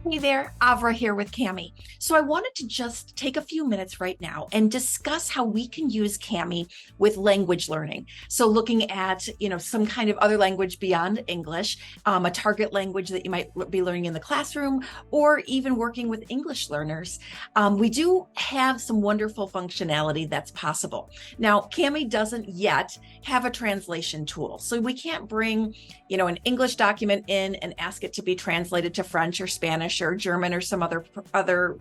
Hey there, Avra here with Cami. So I wanted to just take a few minutes right now and discuss how we can use Cami with language learning. So looking at, some kind of other language beyond English, a target language that you might be learning in the classroom, or even working with English learners. We do have some wonderful functionality that's possible. Now, Cami doesn't yet have a translation tool. So we can't bring, an English document in and ask it to be translated to French or Spanish or German or some other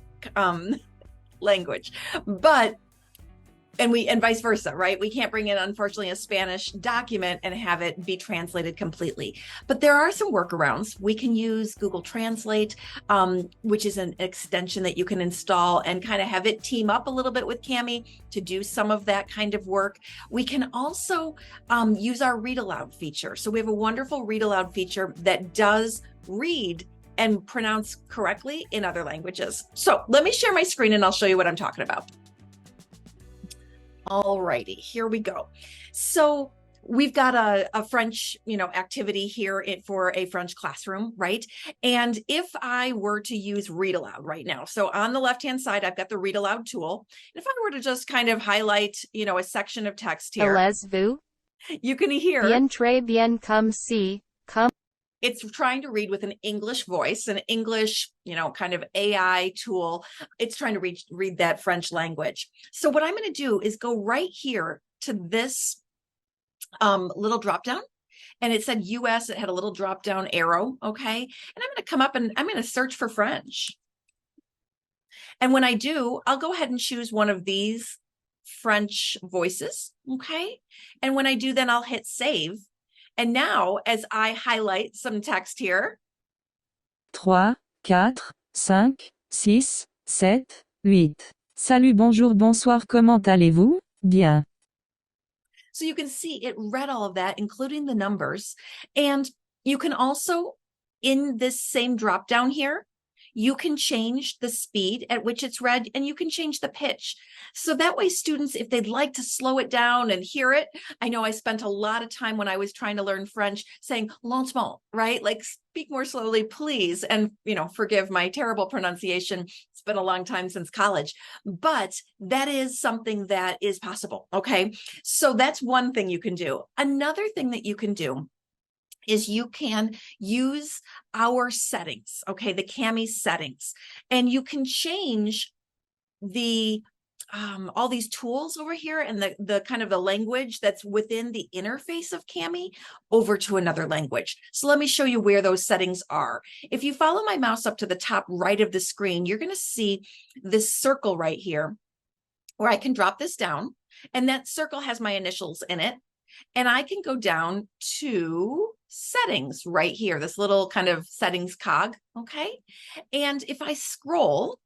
language, and vice versa, right? We can't bring in, unfortunately, a Spanish document and have it be translated completely. But there are some workarounds. We can use Google Translate, which is an extension that you can install and kind of have it team up a little bit with Cami to do some of that kind of work. We can also use our read aloud feature. So we have a wonderful read aloud feature that does read and pronounce correctly in other languages. So let me share my screen and I'll show you what I'm talking about. All righty, here we go. So we've got a French, activity here for a French classroom, right? And if I were to use read aloud right now, so on the left-hand side, I've got the read aloud tool. And if I were to just kind of highlight, a section of text here, Allez-vous? you can hear Bien, très bien, comme si, comme. It's trying to read with an English voice, an English, kind of AI tool. It's trying to read that French language. So what I'm going to do is go right here to this little drop down. And it said US. It had a little drop down arrow. Okay. And I'm going to come up and I'm going to search for French. And when I do, I'll go ahead and choose one of these French voices. Okay. And when I do, then I'll hit save. And now, as I highlight some text here, 3, 4, 5, 6, 7, 8. Salut, bonjour, bonsoir, comment allez-vous? Bien. So you can see it read all of that, including the numbers. And you can also, in this same drop down here, you can change the speed at which it's read and you can change the pitch. So that way students, if they'd like to slow it down and hear it, I know I spent a lot of time when I was trying to learn French saying lentement, right? Like speak more slowly, please. And, forgive my terrible pronunciation. It's been a long time since college, but that is something that is possible. Okay. So that's one thing you can do. Another thing that you can do is you can use our settings, okay, the Cami settings, and you can change the all these tools over here and the kind of the language that's within the interface of Cami over to another language. So let me show you where those settings are. If you follow my mouse up to the top right of the screen, you're going to see this circle right here where I can drop this down, and that circle has my initials in it. And I can go down to settings right here, this little kind of settings cog, okay? And if I scroll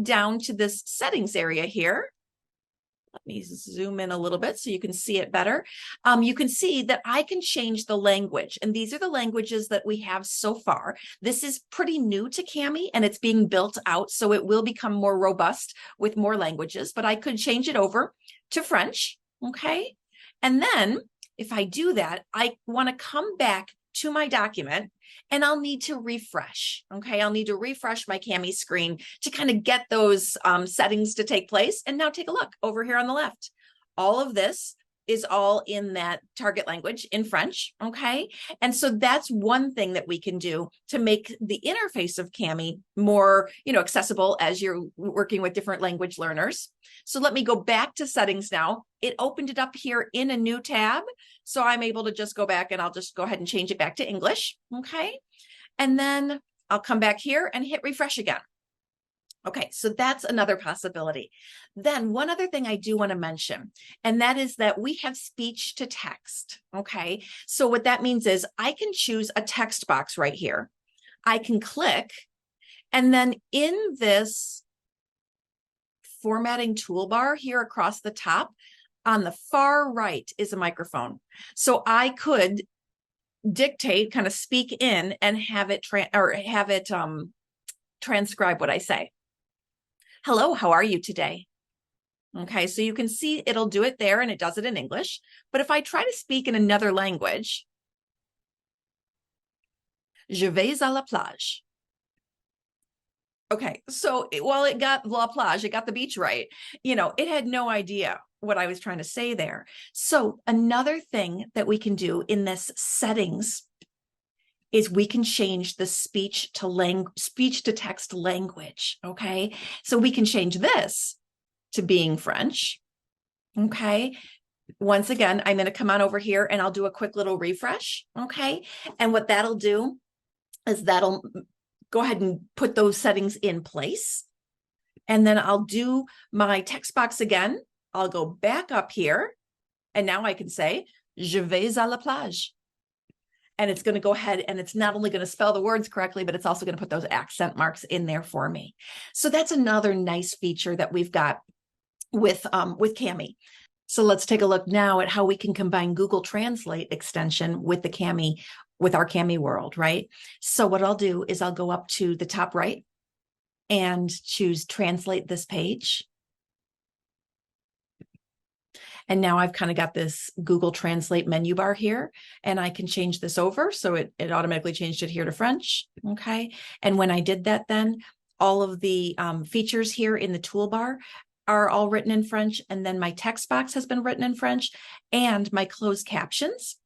down to this settings area here, let me zoom in a little bit so you can see it better. You can see that I can change the language, and these are the languages that we have so far. This is pretty new to Cami and it's being built out, so it will become more robust with more languages, but I could change it over to French, okay? And then if I do that, I want to come back to my document and I'll need to refresh. Okay. I'll need to refresh my Cami screen to kind of get those settings to take place. And now take a look over here on the left. All of this is all in that target language in French. Okay. And so that's one thing that we can do to make the interface of Cami more, accessible as you're working with different language learners. So let me go back to settings now. It opened it up here in a new tab. So I'm able to just go back and I'll just go ahead and change it back to English. Okay. And then I'll come back here and hit refresh again. Okay, so that's another possibility. Then one other thing I do want to mention, and that is that we have speech to text. Okay, so what that means is I can choose a text box right here. I can click, and then in this formatting toolbar here across the top, on the far right is a microphone. So I could dictate, kind of speak in, and have it transcribe what I say. Hello, how are you today? Okay, so you can see it'll do it there and it does it in English. But if I try to speak in another language, je vais à la plage. Okay, so while it got La Plage, it got the beach right, it had no idea what I was trying to say there. So another thing that we can do in this settings is we can change the speech to text language, okay? So we can change this to being French, okay? Once again, I'm going to come on over here and I'll do a quick little refresh, okay? And what that'll do is that'll go ahead and put those settings in place. And then I'll do my text box again. I'll go back up here and now I can say, je vais à la plage. And it's going to go ahead and it's not only going to spell the words correctly, but it's also going to put those accent marks in there for me. So that's another nice feature that we've got with Cami. So let's take a look now at how we can combine Google Translate extension with with our Cami world, right? So what I'll do is I'll go up to the top right and choose translate this page. And now I've kind of got this Google Translate menu bar here, and I can change this over. So it automatically changed it here to French, okay? And when I did that, then all of the features here in the toolbar are all written in French, and then my text box has been written in French, and my closed captions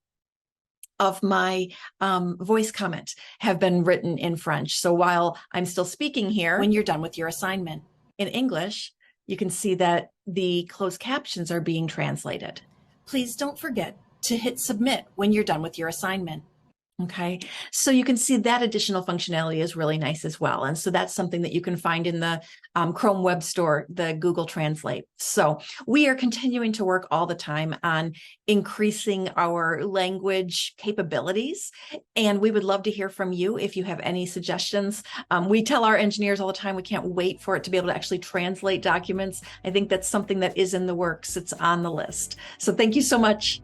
of my voice comment have been written in French. So while I'm still speaking here, when you're done with your assignment in English, you can see that the closed captions are being translated. Please don't forget to hit submit when you're done with your assignment. Okay, so you can see that additional functionality is really nice as well. And so that's something that you can find in the Chrome Web Store, the Google Translate. So we are continuing to work all the time on increasing our language capabilities. And we would love to hear from you if you have any suggestions. We tell our engineers all the time, we can't wait for it to be able to actually translate documents. I think that's something that is in the works. It's on the list. So thank you so much.